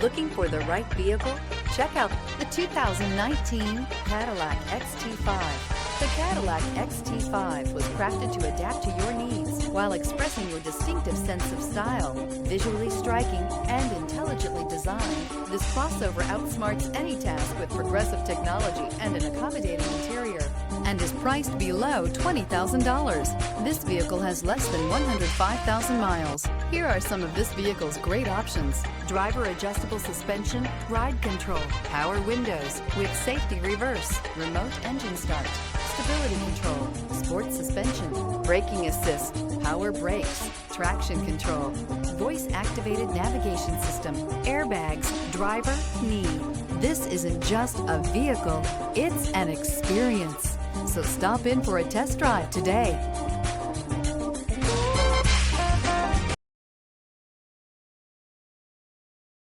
Looking for the right vehicle? Check out the 2019 Cadillac XT5. The Cadillac XT5 was crafted to adapt to your needs while expressing your distinctive sense of style. Visually striking and intelligently designed, this crossover outsmarts any task with progressive technology and an accommodating interior, and is priced below $20,000. This vehicle has less than 105,000 miles. Here are some of this vehicle's great options: driver adjustable suspension, ride control, power windows with safety reverse, remote engine start, stability control, sports suspension, braking assist, power brakes, traction control, voice activated navigation system, airbags, driver, knee. This isn't just a vehicle, it's an experience. So stop in for a test drive today.